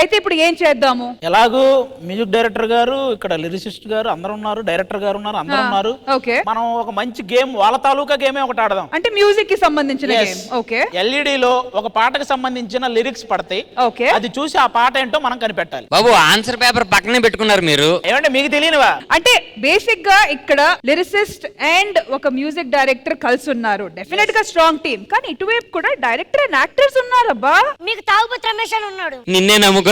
అయితే ఇప్పుడు ఏం చేద్దాము? ఎలాగూ మ్యూజిక్ డైరెక్టర్ గారు, ఇక్కడ లిరిసిస్ట్ గారు అందరూ ఉన్నారు, డైరెక్టర్ గారు ఉన్నారు, అందరూ ఉన్నారు. ఓకే, మనం ఒక మంచి గేమ్, వాళ్ళ తాలూకా గేమే ఒకటి ఆడదాం. అంటే మ్యూజిక్ కి సంబంధించిన గేమ్. ఓకే, ఎల్ఈడి లో ఒక పాటకు సంబంధించిన లిరిక్స్ పడతాయి. ఓకే, అది చూసి ఆ పాట ఏంటో మనం కనిపెట్టాలి. బాబు ఆన్సర్ పేపర్ పక్కనే పెట్టుకున్నారు మీరు. ఏమంటే మీకు తెలియనివా? అంటే బేసిక్ గా ఇక్కడ లిరిసిస్ట్ అండ్ ఒక మ్యూజిక్ డైరెక్టర్ కలిసి ఉన్నారు. డెఫినెట్ గా స్ట్రాంగ్ టీమ్. కానీ ఇటువైపు కూడా డైరెక్టర్ అండ్ యాక్టర్స్ ఉన్నారబ్బా. మీకు తాగుబోతు రమేష్ అని ఉన్నాడు. నిన్నే నమ్ముకున్నా.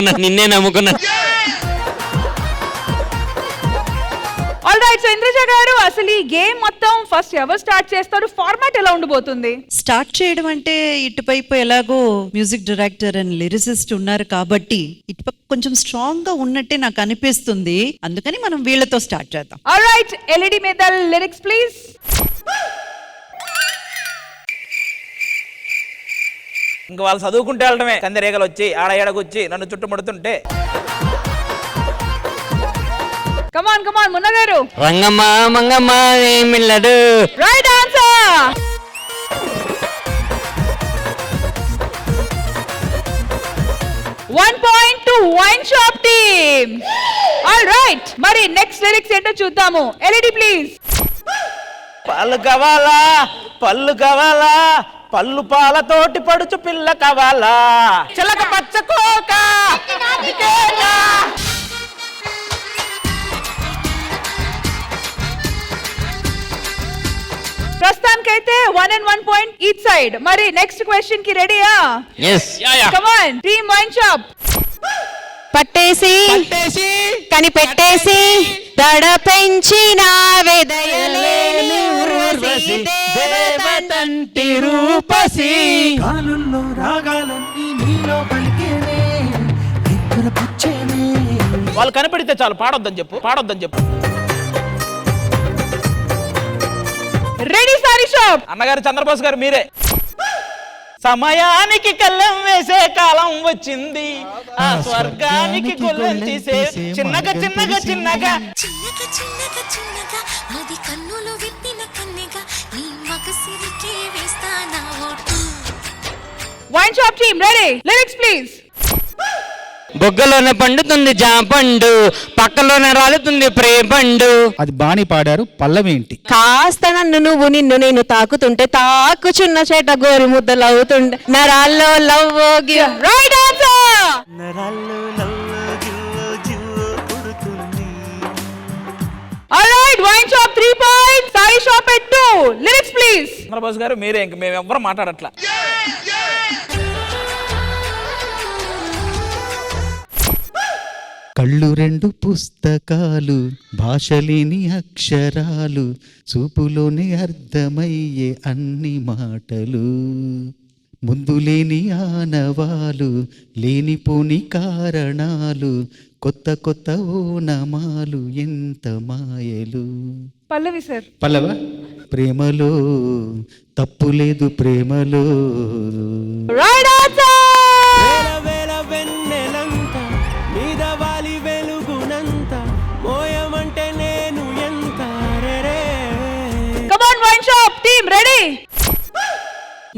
ఆల్ రైట్, సో ఇంద్రజ గారు, అసలు ఈ గేమ్ మొత్తం ఫస్ట్ ఎవరు స్టార్ట్ చేస్తారు? ఫార్మాట్ ఎలా ఉండబోతుంది? స్టార్ట్ చేయడం అంటే ఇటువైపు ఎలాగో మ్యూజిక్ డైరెక్టర్ అండ్ లిరిసిస్ట్ ఉన్నారు కాబట్టి ఇటుపక్క కొంచెం స్ట్రాంగ్ గా ఉన్నట్టే నాకు అనిపిస్తుంది. అందుకని మనం వీళ్ళతో స్టార్ట్ చేద్దాం. ఆల్ రైట్, ఎల్ఈడి మీద లిరిక్స్ ప్లీజ్. ఇంకా వాళ్ళు చదువుకుంటే వెళ్ళడమే. కందిరేగలు వచ్చి ఆడ ఏడకొచ్చి నన్ను చుట్టుముడుతుంటే. కమాన్ మున్న గారు. రంగమ్మ మంగమ్మ ఏమిల్లడు. Right answer. One point to Wine Shop team. All right, మరి నెక్స్ట్ లిరిక్స్ ఏంటో చూద్దాము. LED please. పళ్ళు కావాలా, పళ్ళు పాలతోటి పడుచు పిల్ల కావాలా, చిలక పచ్చకోక. ప్రస్తుతానికైతే 1 and 1 point each side. మరి నెక్స్ట్ క్వశ్చన్ కి రెడీయా? yes Come on, team Wine Shop. పట్టేసి కనిపెట్టేసి దడ పెంచిన వేదయలేని ఊర్వశి దేవతంటి రూపసి. కాలుల్లో రాగాలన్నీ నీలో పలికేనే, నిద్ర పుచ్చేనే. వాళ్ళు కనిపెడితే చాలు, పాడొద్దని చెప్పు. Ready sorry shop. అన్నగారు చంద్రబోస్ గారు మీరే. సమయానికి కళ్ళం వేసే కాలం వచ్చింది, ఆ స్వర్గానికి కొల్లం తీసే చిన్నగా మది కన్నులు విప్పిన కన్నెగా నీ మగసిరికి వేస్తానా ఓటు. Wine shop team ready. Lyrics please. బొగ్గలోనే పండుతుంది జాంపండు, పక్కలోనే రాలుతుంది ప్రేమండు. అది బాణి పాడారు, పల్లవేంటి? కాస్త నిన్ను నేను తాకుతుంటే తాకుచున్న చేట గోరి ముద్దలవుతుండే నరాల్లో లవ్వోగి. Right answer. All right, wine shop 3 points, sari shop at 2. Lyrics please. Chandrabose garu మీరే. ఇంక మేము ఎవ్వరం మాట్లాడట్లా. కళ్ళు రెండు పుస్తకాలు, భాషలేని అక్షరాలు, చూపులోని అర్థమయ్యే అన్ని మాటలు, ముందు లేని ఆనవాలు, లేనిపోని కారణాలు, కొత్త ఓనమాలు, ఎంత మాయలు. పల్లవి సార్. పల్లవ. ప్రేమలో తప్పు లేదు, ప్రేమలో. Right answer. Come on Wine Shop team, ready?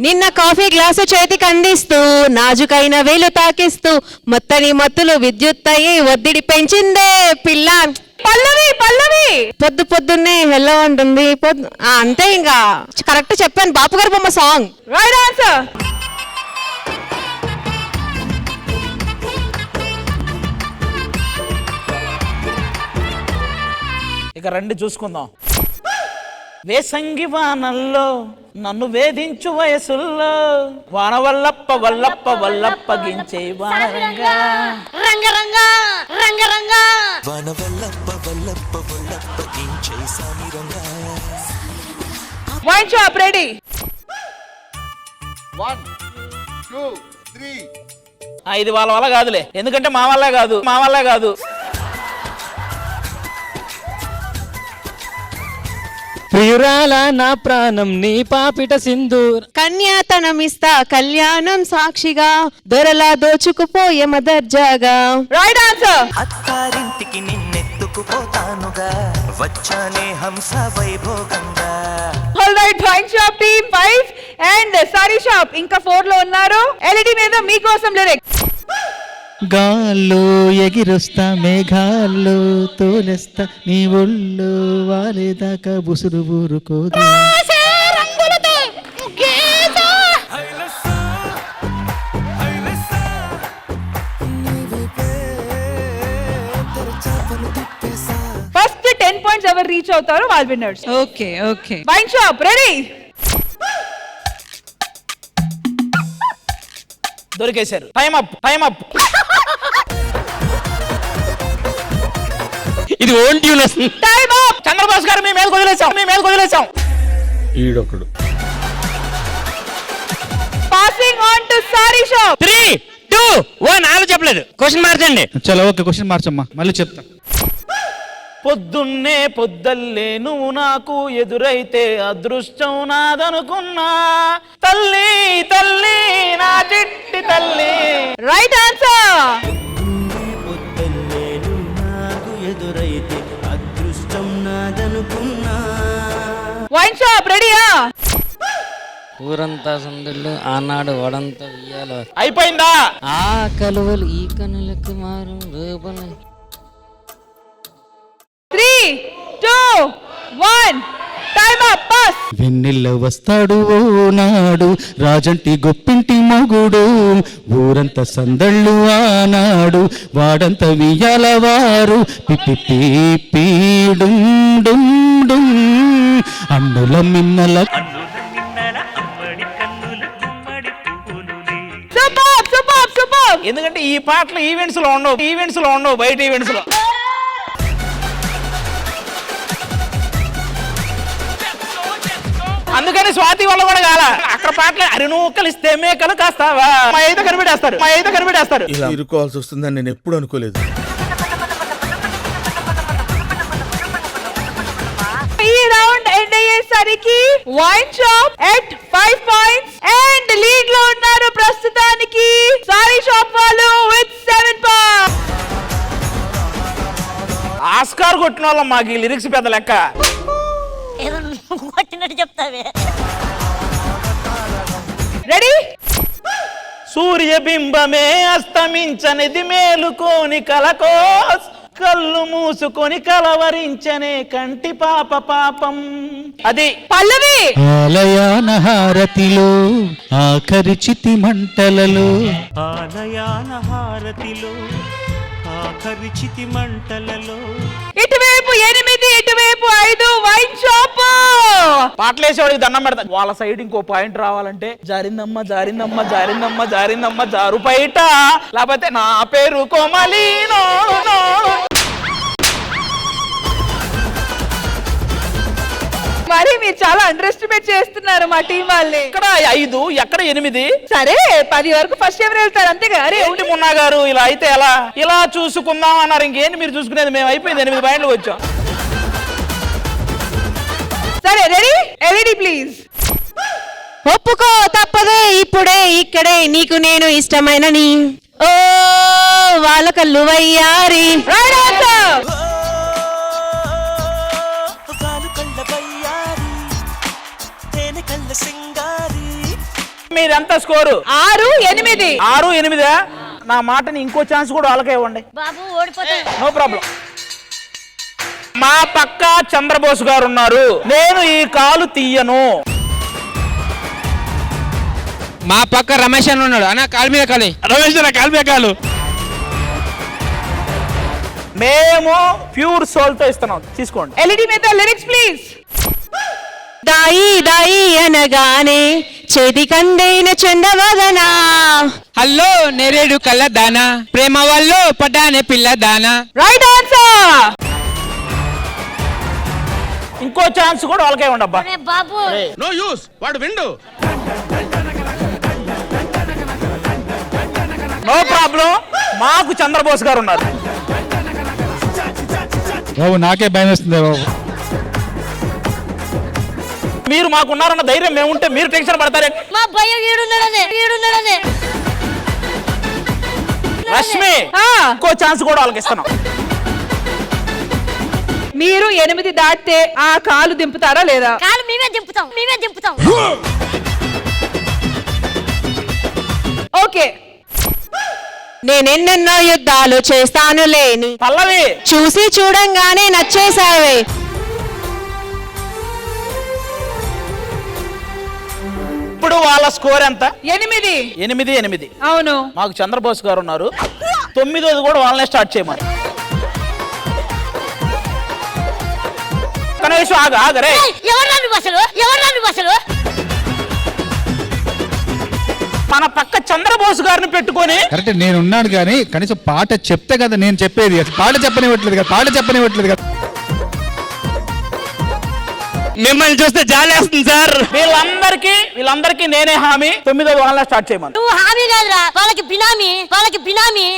నిన్న కాఫీ గ్లాసు చేతికి అందిస్తూ నాజుకైన వేలు తాకిస్తూ మొత్తని మత్తులు విద్యుత్తయి ఒత్తిడి పెంచిందే పిల్ల. పల్లవి. పొద్దున్నే హెల్లో అంటుంది. అంతే, ఇంకా కరెక్ట్ చెప్పాను. బాపు గారు బొమ్మ సాంగ్. Right answer. ఇక రండి చూసుకుందాం. వేసంగి వానల్లో నన్ను వేధించు వయసుల్లో, వాన వల్లప్ప గించే వానరంగా, రంగరంగా వాన వల్లప్ప గించే సామిరంగా. Wine shop ready. 1 2 3. ఇది వాళ్ళ వల్ల కాదులే, ఎందుకంటే మా వల్లే కాదు. ప్రియురాల నా ప్రాణం నీ పాపిట సింధూర్. కన్యాతనమిస్తా కళ్యాణం సాక్షిగా, దొరలా దోచుకుపోయే మదర్జాగా. Right answer. అత్తారింటికి నిన్నెత్తుకుపోతానుగా, వచ్చానే హంస వైభోగంగా. All right, wine shop team 5 and sari shop ఇంకా 4 లో ఉన్నారు. ఎల్ఈడి మీద మీకోసం లిరిక్స్. గాల్లో ఎగిరొస్తా మేఘాల్లో తోలెస్తా నీ ఒళ్ళు వాలేదాకా బుసురు ఊరుకోదు ఫస్ట్ 10 పాయింట్స్ ఎవరు రీచ్ అవుతారో వాళ్ళు winners. Okay okay wine shop ready. దొరికేశారు. Time up. ఇది ఓన్ ట్యూన్ వస్తుంది. Time up. చంద్రబాబు గారు మీ మీద వదిలేసాం. ఈడొకడు. Passing on to sari shop. 3, 2, 1 ఆలో చెప్పలేదు. క్వశ్చన్ మార్చండి. చలో ఓకే క్వశ్చన్ మార్చమ్మా మళ్ళీ చెప్తా. పొద్దున్నే పొద్దల్లే నువ్వు నాకు ఎదురైతే అదృష్టం నాదనుకున్నా, తల్లి తల్లి నా చిట్టి తల్లి. Right answer. పొద్దున్నే నువ్వు నాకు ఎదురైతే అదృష్టం నాదనుకున్నా. వైన్ షాప్ రెడీయా? ఊరంతా సందుళ్ళు ఆనాడు వడంతా ఉయ్యాల. అయిపోయిందా? ఆ కలువలు ఈ కనులకు మారు రూపన. 3, 2, 1 టైం అప్. పాస్. వెన్నెల్ల వస్తాడు ఓ నాడు రాజంటి గొప్పింటి మొగుడు ఊరంతా సందళ్ళు ఆనాడు వాడంత వియ్యాల వారు పిపి అన్నుల మిన్నల. సూపర్. ఎందుకంటే ఈ పాటలు ఈవెంట్స్ లో ఉండవు, బయట ఈవెంట్స్ లో. అందుకని స్వాతి వల్ల కూడా కాల అక్కడ పాటలు అరినూకలిస్తే మేకలు కాస్తావా మా అయితే కనిపెట్టేస్తారు. ఇలా ఇరుకోవాల్సి వస్తుందని నేను ఎప్పుడు అనుకోలేదు. ఈ రౌండ్ ఎండ్ అయ్యేసరికి wine shop at 5 points and lead లో ఉన్నారు ప్రస్తుతానికి సారీ షాప్ వాళ్ళు విత్ 7 పాయింట్స్. ఆస్కార్ కొట్టిన వాళ్ళం మాకు ఈ లిరిక్స్ పెద్ద లెక్క. ఏదో నువ్వు కొట్టినట్టు చెప్తావే. రెడీ? సూర్యబింబమే అస్తమించనిది మేలుకోని కలకోస్ కళ్ళు మూసుకొని కలవరించనే కంటి పాపం. అది పల్లవి. ఆలయాన హారతిలో ఆఖరి చితి మంటలలో ఇటువైపు 8 ఇటువైపు 5 వైన్ షాప్. పాటలేసేవాడికి దండం పెడతా. వాళ్ళ సైడ్ ఇంకో పాయింట్ రావాలంటే జారిందమ్మ జారు బయట, లేకపోతే నా పేరు కోమలీనో. మరి మీరు చాలా అండర్ ఎస్టిమేట్ చేస్తున్నారు మా టీం వాళ్ళని. ఇక్కడ 5 ఎక్కడ 8. సరే 10 వరకు ఫస్ట్ ఎవరు వెళ్తారు అంతేగా. అరే ఏంటి మున్నా గారు ఇలా అయితే ఎలా? ఇలా చూసుకుందాం అన్నారు. ఇంకేంటి మీరు చూసుకునేది? మేము అయిపోయింది 8 పాయింట్లు వచ్చాం. సరే రెడీ? LED please. ఒప్పుకో తప్పదే ఇప్పుడే ఇక్కడే నీకు నేను ఇష్టమైన నీ ఓ వాళ్ళ కళ్ళు వయ్యారి. Right answer. మీరెంత స్కోరు? 6, 8. 6, 8. నా మాటని ఇంకో ఛాన్స్ కూడా వాళ్ళకే ఇవ్వండి. బాబు ఓడిపోతా. No problem. మా పక్క చంద్రబోస్ గారు ఉన్నారు. నేను ఈ కాలు తీయను. మా పక్క రమేష్ అని ఉన్నాడు. అన్న కాలు మీద కాలు. రమేష్ అన్న కాలు మీద కాలు. మేము ప్యూర్ సోల్ తో ఇస్తున్నాం, తీసుకోండి. ఎల్ఈడి మీద లిరిక్స్ ప్లీజ్. దాయి దాయి అనగానే చేతి కందైన చందవదనా. హలో నేరేడు కళ్ళ దానా ప్రేమ వల్ల పడ్డానే పిల్ల దానా. Right answer. ఇంకో ఛాన్స్ కూడా వాళ్ళకే ఉండబ్బా. అరే బాబు నో యూస్ వాడు విండు. No problem. మాకు చంద్రబోస్ గారు ఉన్నారు. బాబు నాకే భయం వేస్తుంది బాబు. మీరు మాకున్నారన్న ధైర్యం మేముంటే మీరు టెన్షన్ పడతారే. మా భయం ఈడున్నాడనే. రష్మి ఇంకో ఛాన్స్ కూడా వాళ్ళకి ఇస్తున్నాం. మీరు 8 దాటితే ఆ కాలు దింపుతారా లేదా? కాలు మేమే దింపుతాం. ఓకే నేనెన్నెన్నో యుద్ధాలు చేస్తాను లేని పల్లవి చూసి చూడంగానే నచ్చేసావే. ఇప్పుడు వాళ్ళ స్కోర్ ఎంత? 8. 8-8. అవును. మాకు చంద్రబోస్ గారు ఉన్నారు. 9ది కూడా వాళ్ళనే స్టార్ట్ చేయమని. కనీసం ఆగరే. ఎవరు నువ్వు అసలు మన పక్క చంద్రబోస్ గారిని పెట్టుకొని కరెక్ట్, నేను ఉన్నాను కానీ కనీసం పాట చెప్తే కదా నేను చెప్పేది. పాట చెప్పనివ్వట్లేదు కదా. మిమ్మల్ని చూస్తే జాలేస్తుంది సార్. వీళ్ళందరికీ నేనే హామీ. 9ది వాళ్ళనే స్టార్ట్ చేయమని. నువ్వు హామీ కాదురా, వాళ్ళకి బినామీ.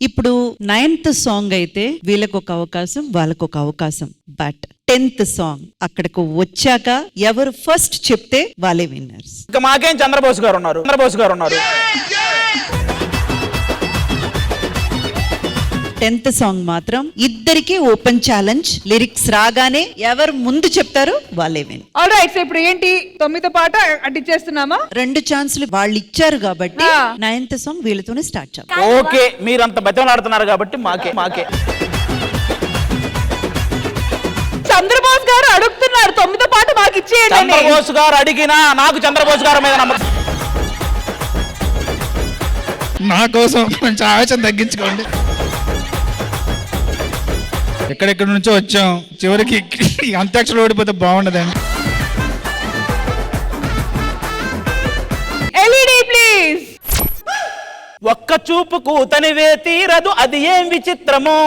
ఇప్పుడు 9th సాంగ్ అయితే వీళ్ళకు ఒక అవకాశం, వాళ్ళకు ఒక అవకాశం. బట్ 10th సాంగ్ అక్కడకు వచ్చాక ఎవరు ఫస్ట్ చెప్తే వాళ్ళే విన్నర్స్. ఇక మాకేం చంద్రబోస్ గారు ఉన్నారు. 10th సాంగ్ మాత్రం ఇద్దరికి ఓపెన్ ఛాలెంజ్. లిరిక్స్ రాగానే ఎవరు ముందు చెప్తారో వాళ్ళే విన్. All right. సో ఇప్పుడు ఏంటి 9వ పాట అడ్డిచ్చేస్తున్నామా? 2 ఛాన్సులు వాళ్ళు ఇచ్చారు కాబట్టి 9th సాంగ్ వీళ్ళతోనే స్టార్ట్ చేద్దాం. ఓకే, మీరంత బతిమలాడుతున్నారు కాబట్టి మాకే చంద్రబోస్ గారు అడుగుతున్నారు 9వ పాట మాకు ఇచ్చేయండి. చంద్రబోస్ గారు అడిగినా నాకు చంద్రబోస్ గారి మీద నమ్మకం. నా కోసం కొంచెం ఆవేశం తగ్గించుకోండి. ఎక్కడెక్కడి నుంచో వచ్చాం, చివరికి అంత్యాక్షలు ఓడిపోతే బాగుండదండి. LED please. ఒక్క చూపుకు తనివే తీరదు, అది ఏం విచిత్రమో.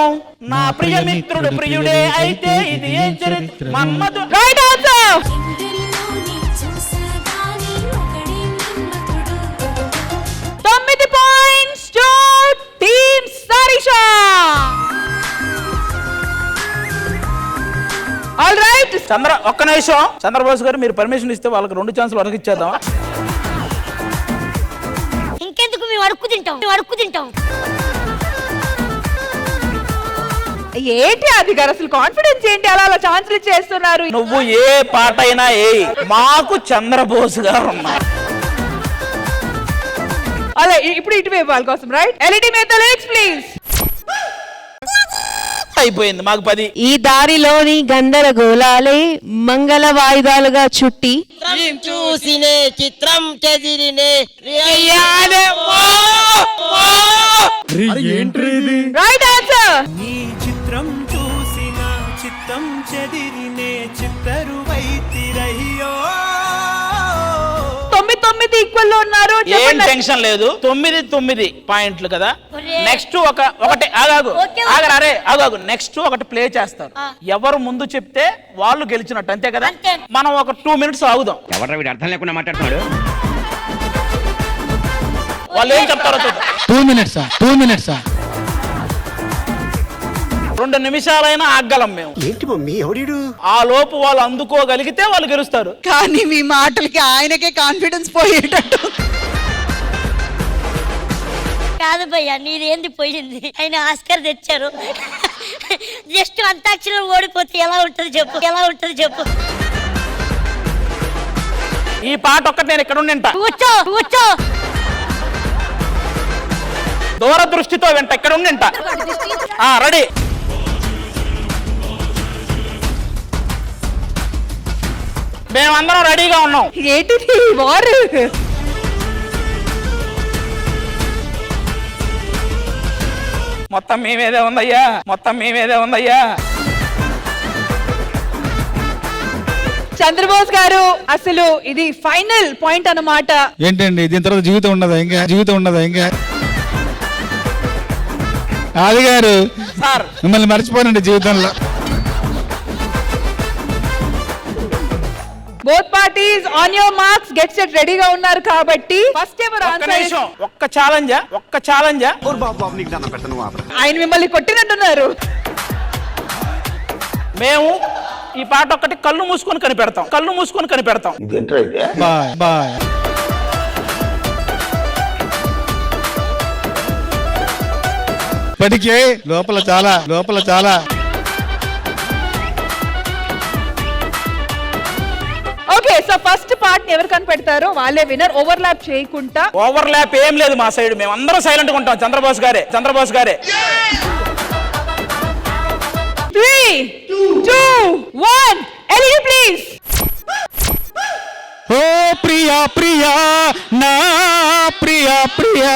నా ప్రియమిత్రుడు ప్రియుడే అయితే ఇది ఏం చరిత్ర. మన్మధు. Right answer. 9 points to team sari shop. All right. ఒక్క నిమిషం. చంద్రబోస్ గారు మీరు పర్మిషన్ ఇస్తే వాళ్ళకి 2 ఛాన్సులు వరకు ఇచ్చేద్దామా? ఇంకెందుకు మేము అడుక్కు తింటాం. ఏంటి అది గారు అసలు కాన్ఫిడెన్స్ ఏంటి అలా ఛాన్సులు చేస్తున్నారు? నువ్వు ఏ పాట అయినా మాకు చంద్రబోస్ గారు ఉన్నారు. అదే ఇప్పుడు ఇటువైపు వాళ్ళ కోసం. రైట్. ఎల్ఈడి మీద లిరిక్స్ ప్లీజ్. అయిపోయింది మాకు 10. ఈ దారిలోని గందరగోళాలే మంగళ వాయిదాలుగా చుట్టి చూసినే చిత్రం చెదిరినే రైట్ ఆన్సర్. నీ చిత్రం చూసిన చిత్తం చెదిరినే చిత్తరువైతిరయ్యో. 9 ఈక్వల్ లో ఉన్నారు. ఏం టెన్షన్ లేదు. 9 పాయింట్లు కదా. నెక్స్ట్ ఒకటి ఆగాగు. నెక్స్ట్ ఒకటి ప్లే చేస్తారు. ఎవరు ముందు చెప్తే వాళ్ళు గెలిచినట్టు, అంతే కదా. మనం ఒక 2 మినిట్స్ ఆగుదాం. ఎవరు వీడు అర్థం లేకుండా మాట్లాడుతున్నాడు. వాళ్ళు ఏం చెప్తారో 2 మినిట్స్. 2 నిమిషాలైనా ఆగలం మేము. ఏంటి మమ్మీ ఎవడు? ఆ లోపు వాళ్ళు అందుకోగలిగితే వాళ్ళు గెలుస్తారు. కానీ మీ మాటలకి ఆయనకే కాన్ఫిడెన్స్ పోయేటట్టు. కాదు భయ్యా, నీదేంది పోయింది. ఆయన ఆస్కర్ తెచ్చారు. జస్ట్ అంతాక్షరం ఓడిపోతే ఎలా ఉంటది చెప్పు. ఈ పాట ఒక్కటి నేను ఇక్కడ ఉండింటా. కూర్చో. దూరదృష్టితో వెంట ఇక్కడ ఉండింటా. రెడీ. మేమందరం రెడీగా ఉన్నాం. ఏంటిది వారు? మొత్తం మీ మీదే ఉందయ్యా. చంద్రబోస్ గారు అసలు ఇది ఫైనల్ పాయింట్ అన్నమాట. ఏంటండి దీని తర్వాత జీవితం ఉండదా ఇంకా? ఆది గారు సార్ మిమ్మల్ని మర్చిపోనండి జీవితంలో. Both parties on your marks get set రెడీగా ఉన్నారు కాబట్టి ఫస్ట్ ఎవర్ ఆన్సర్. ఒక్క ఛాలెంజ్. ఆయన మిమ్మల్ని కొట్టినట్టున్నారు. మేము ఈ పాట ఒక్కటి కళ్ళు మూసుకొని కనిపెడతాం. బాయ్. ఇప్పటికే లోపల చాలా ఓకే, సో ఫస్ట్ పాట పాయింట్ ఎవరు కనిపెడతారో వాళ్ళే విన్నర్. ఓవర్లాప్ చేయకుండా. ఓవర్లాప్ ఏం లేదు మా సైడ్, మేము అందరం సైలెంట్ గా ఉంటాం. చంద్రబోస్ గారే 3, 2, 1 LED ప్లీజ్. ఓ ప్రియా ప్రియా నా ప్రియా ప్రియా.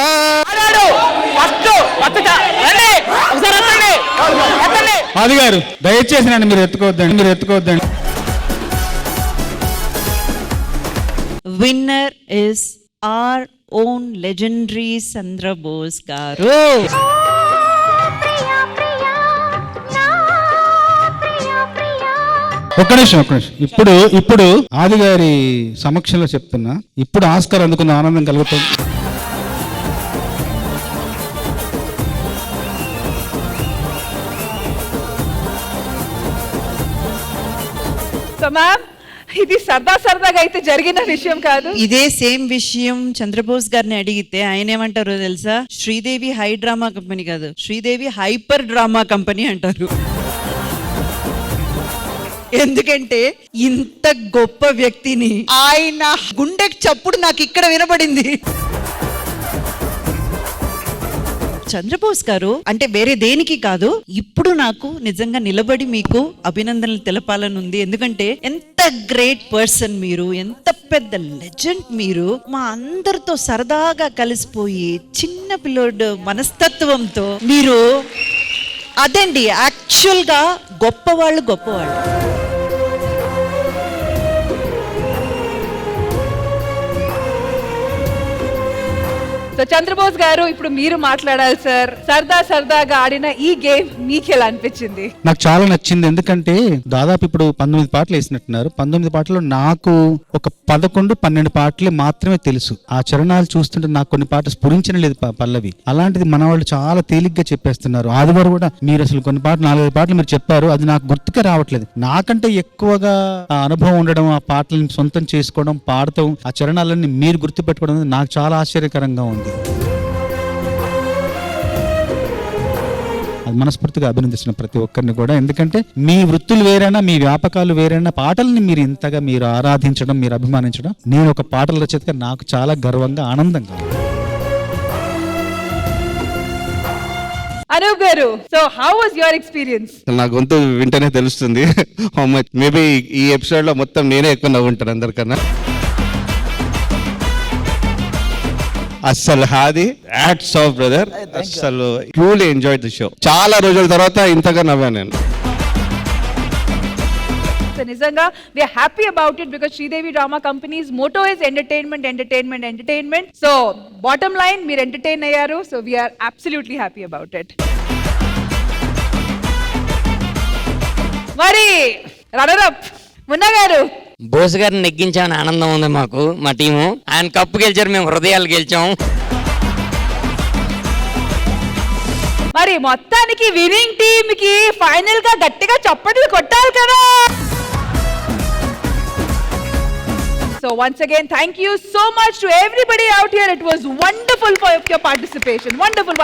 అది గారు దయచేసి నన్ను మీరు ఎత్తుకోవద్దండి. Winner is our own legendary Chandrabose garu. ఒక్క నిమిషం. ఇప్పుడు ఆది గారి సమక్షంలో చెప్తున్నా, ఇప్పుడు ఆస్కార్ అందుకున్న ఆనందం కలుగుతుంది. సో మ్యామ్, ఇది సరదాగా అయితే జరిగిన విషయం కాదు. ఇదే సేమ్ విషయం చంద్రబోస్ గారిని అడిగితే ఆయన ఏమంటారో తెలుసా? శ్రీదేవి హై డ్రామా కంపెనీ కాదు, శ్రీదేవి హైపర్ డ్రామా కంపెనీ అంటారు. ఎందుకంటే ఇంత గొప్ప వ్యక్తిని ఆయన గుండె చప్పుడు నాకు ఇక్కడ వినపడింది. చంద్రబోస్ గారు అంటే వేరే దేనికి కాదు, ఇప్పుడు నాకు నిజంగా నిలబడి మీకు అభినందనలు తెలపాలని ఉంది. ఎందుకంటే ఎంత గ్రేట్ పర్సన్ మీరు, ఎంత పెద్ద లెజెండ్ మీరు. మా అందరితో సరదాగా కలిసిపోయి చిన్న పిల్లోడు మనస్తత్వంతో మీరు అదండి యాక్చువల్ గా గొప్పవాళ్ళు. సో చంద్రబోస్ గారు, ఇప్పుడు మీరు మాట్లాడాలి సార్. సరదాగా ఆడిన ఈ గేమ్ మీకు ఎలా అనిపించింది? నాకు చాలా నచ్చింది. ఎందుకంటే దాదాపు ఇప్పుడు 19 పాటలు వేసినట్టున్నారు. 19 పాటలు నాకు ఒక 11-12 పాటలే మాత్రమే తెలుసు. ఆ చరణాలు చూస్తుంటే నాకు కొన్ని పాటలు స్ఫురించిన లేదు పల్లవి. అలాంటిది మన వాళ్ళు చాలా తేలిగ్గా చెప్పేస్తున్నారు. ఆదివారం కూడా మీరు అసలు కొన్ని పాటలు 4-5 పాటలు మీరు చెప్పారు, అది నాకు గుర్తుకే రావట్లేదు. నాకంటే ఎక్కువగా ఆ అనుభవం ఉండడం, ఆ పాటలను సొంతం చేసుకోవడం, పాడటం, ఆ చరణాలన్నీ మీరు గుర్తుపెట్టుకోవడం నాకు చాలా ఆశ్చర్యకరంగా ఉంది. అది మనస్ఫూర్తిగా అభినందిస్తున్న ప్రతి ఒక్కరిని కూడా. ఎందుకంటే మీ వృత్తులు వేరైనా, మీ వ్యాపకాలు వేరైనా, పాటల్ని మీరు ఇంతగా మీరు ఆరాధించడం, మీరు అభిమానించడం, నేను ఒక పాటల రచయితగా నాకు చాలా గర్వంగా, ఆనందంగా. అనూప్ గారు, so how was your experience? నా గొంతు వింటనే తెలుస్తుంది. మేబీ ఈ ఎపిసోడ్ లో మొత్తం నేనే ఎక్కువ నవ్వుంటాను అందరికన్నా. అస్సలు హాది హ్యాట్స్ ఆఫ్ బ్రదర్, అస్సలు ట్రూలీ ఎంజాయ్ ది షో. చాలా రోజుల తర్వాత ఇంతగా నవ్వాను నేను. నిజంగా we are happy about it because Sridevi Drama Company's motto is entertainment. So bottom line, మీరు ఎంటర్టైన్ అయ్యారు. So we are absolutely happy about it. మరి రన్నర్ అప్ మున్నా గారు. బోస్ గారిని నెగ్గించామని ఆనందం ఉంది మాకు, మా టీము. ఆయన కప్పు గెలిచారు, మేము హృదయాలు గెలిచాము. మరి మొత్తానికి విన్నింగ్ టీమ్ కి ఫైనల్ గా గట్టిగా చప్పట్లు కొట్టాలి కదా. So once again, thank you so much to everybody out here. It was wonderful for your participation. Wonderful.